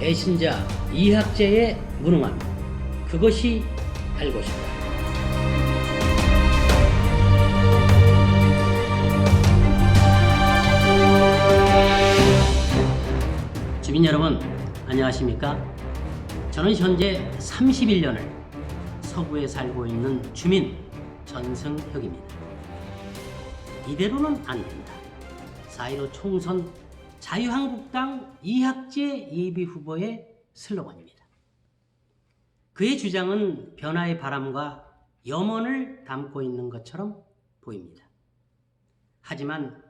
배신자 이학재의 무능함, 그것이 알고 싶다. 주민 여러분, 안녕하십니까? 저는 현재 31년을 서구에 살고 있는 주민 전승혁입니다. 이대로는 안 된다. 4.15 총선 자유한국당 이학재 예비후보의 슬로건입니다. 그의 주장은 변화의 바람과 염원을 담고 있는 것처럼 보입니다. 하지만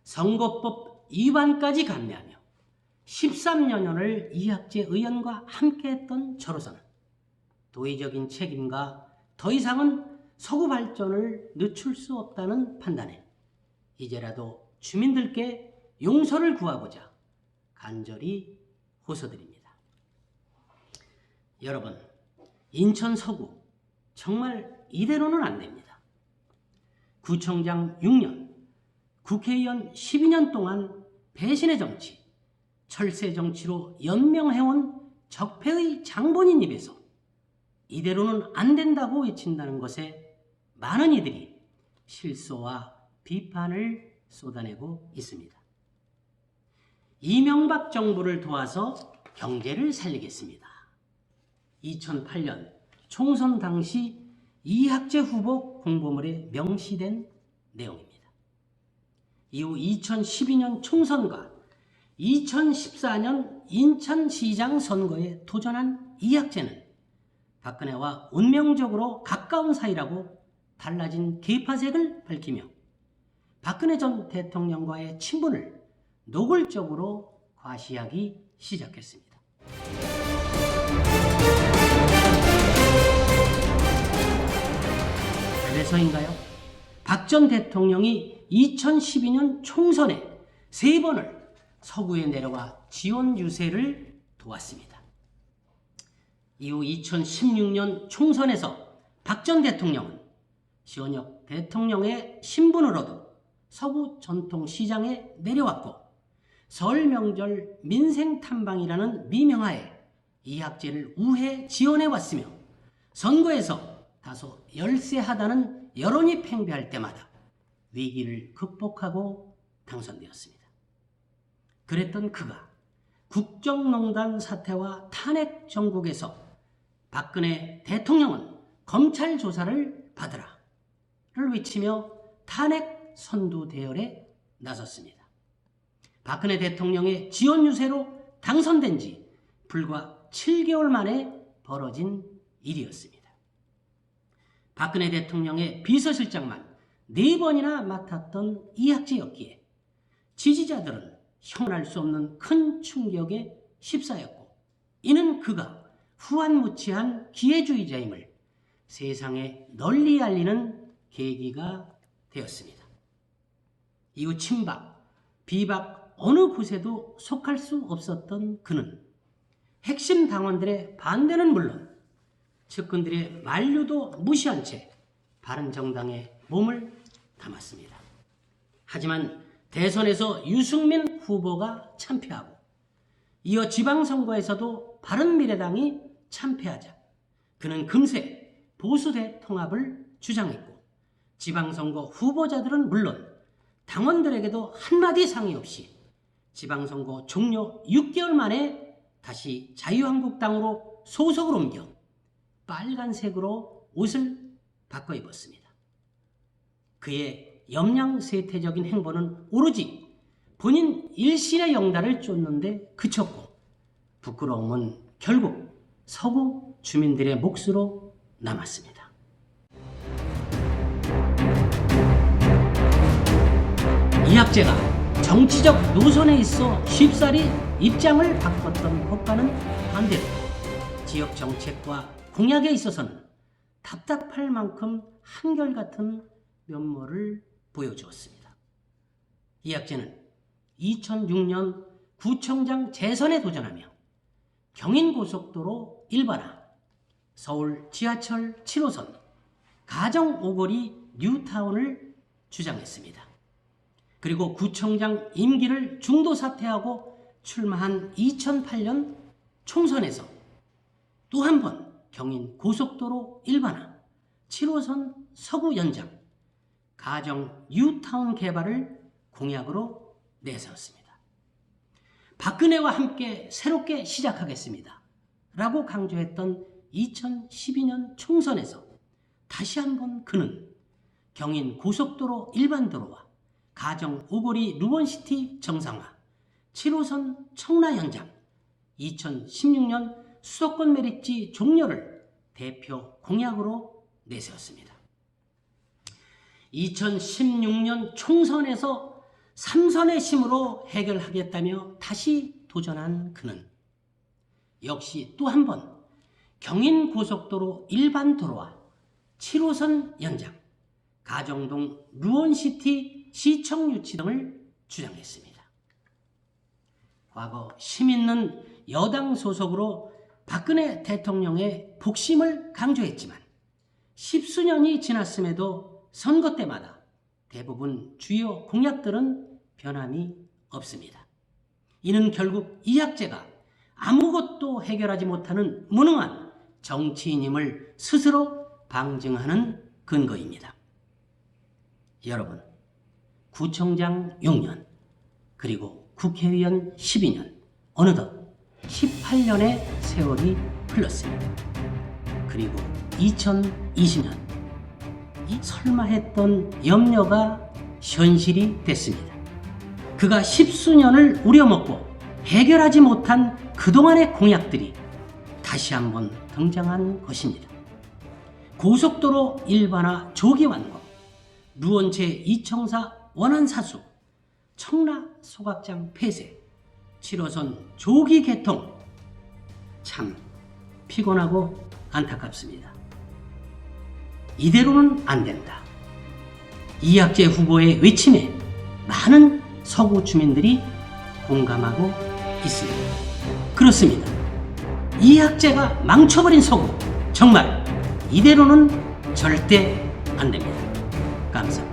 선거법 위반까지 감내하며 13년을 이학재 의원과 함께했던 저로서는 도의적인 책임과 더 이상은 서구 발전을 늦출 수 없다는 판단에 이제라도 주민들께 용서를 구하고자 간절히 호소드립니다. 여러분, 인천 서구 정말 이대로는 안 됩니다. 구청장 6년, 국회의원 12년 동안 배신의 정치, 철새 정치로 연명해온 적폐의 장본인 입에서 이대로는 안 된다고 외친다는 것에 많은 이들이 실소와 비판을 쏟아내고 있습니다. 이명박 정부를 도와서 경제를 살리겠습니다. 2008년 총선 당시 이학재 후보 공보물에 명시된 내용입니다. 이후 2012년 총선과 2014년 인천시장 선거에 도전한 이학재는 박근혜와 운명적으로 가까운 사이라고 달라진 계파색을 밝히며 박근혜 전 대통령과의 친분을 노골적으로 과시하기 시작했습니다. 그래서인가요? 박 전 대통령이 2012년 총선에 3번을 서구에 내려와 지원 유세를 도왔습니다. 이후 2016년 총선에서 박 전 대통령은 시원혁 대통령의 신분으로도 서구 전통시장에 내려왔고 설 명절 민생탐방이라는 미명하에 이학재를 우회 지원해왔으며 선거에서 다소 열세하다는 여론이 팽배할 때마다 위기를 극복하고 당선되었습니다. 그랬던 그가 국정농단 사태와 탄핵 정국에서 박근혜 대통령은 검찰 조사를 받으라를 외치며 탄핵 선두 대열에 나섰습니다. 박근혜 대통령의 지원 유세로 당선된 지 불과 7개월 만에 벌어진 일이었습니다. 박근혜 대통령의 비서실장만 4번이나 맡았던 이학재였기에 지지자들은 형언할 수 없는 큰 충격에 휩싸였고 이는 그가 후한무치한 기회주의자임을 세상에 널리 알리는 계기가 되었습니다. 이후 친박, 비박 어느 곳에도 속할 수 없었던 그는 핵심 당원들의 반대는 물론 측근들의 만류도 무시한 채 바른정당에 몸을 담았습니다. 하지만 대선에서 유승민 후보가 참패하고 이어 지방선거에서도 바른미래당이 참패하자 그는 금세 보수대 통합을 주장했고 지방선거 후보자들은 물론 당원들에게도 한마디 상의 없이 지방선거 종료 6개월 만에 다시 자유한국당으로 소속을 옮겨 빨간색으로 옷을 바꿔 입었습니다. 그의 염량세태적인 행보는 오로지 본인 일신의 영달을 쫓는데 그쳤고 부끄러움은 결국 서구 주민들의 몫으로 남았습니다. 이학재가 정치적 노선에 있어 쉽사리 입장을 바꿨던 것과는 반대로 지역 정책과 공약에 있어서는 답답할 만큼 한결같은 면모를 보여주었습니다. 이학재는 2006년 구청장 재선에 도전하며 경인고속도로 일반화, 서울 지하철 7호선, 가정 오거리 뉴타운을 주장했습니다. 그리고 구청장 임기를 중도 사퇴하고 출마한 2008년 총선에서 또 한 번 경인 고속도로 일반화, 7호선 서구 연장, 가정 뉴타운 개발을 공약으로 내세웠습니다. 박근혜와 함께 새롭게 시작하겠습니다 라고 강조했던 2012년 총선에서 다시 한번 그는 경인 고속도로 일반도로와 가정 오거리 루원시티 정상화, 7호선 청라 연장, 2016년 수도권 매립지 종료를 대표 공약으로 내세웠습니다. 2016년 총선에서 3선의 힘으로 해결하겠다며 다시 도전한 그는 역시 또 한 번 경인고속도로 일반도로와 7호선 연장, 가정동 루원시티 시청 유치 등을 주장했습니다. 과거 힘있는 여당 소속으로 박근혜 대통령의 복심을 강조했지만 10수년이 지났음에도 선거 때마다 대부분 주요 공약들은 변함이 없습니다. 이는 결국 이학재가 아무것도 해결하지 못하는 무능한 정치인임을 스스로 방증하는 근거입니다. 여러분, 구청장 6년, 그리고 국회의원 12년, 어느덧 18년의 세월이 흘렀습니다. 그리고 2020년, 이 설마 했던 염려가 현실이 됐습니다. 그가 10수년을 우려먹고 해결하지 못한 그동안의 공약들이 다시 한번 등장한 것입니다. 고속도로 일반화 조기 완공, 루원체 2청사 원안 사수, 청라 소각장 폐쇄, 7호선 조기 개통, 참 피곤하고 안타깝습니다. 이대로는 안 된다. 이학재 후보의 외침에 많은 서구 주민들이 공감하고 있습니다. 그렇습니다. 이학재가 망쳐버린 서구, 정말 이대로는 절대 안 됩니다. 감사합니다.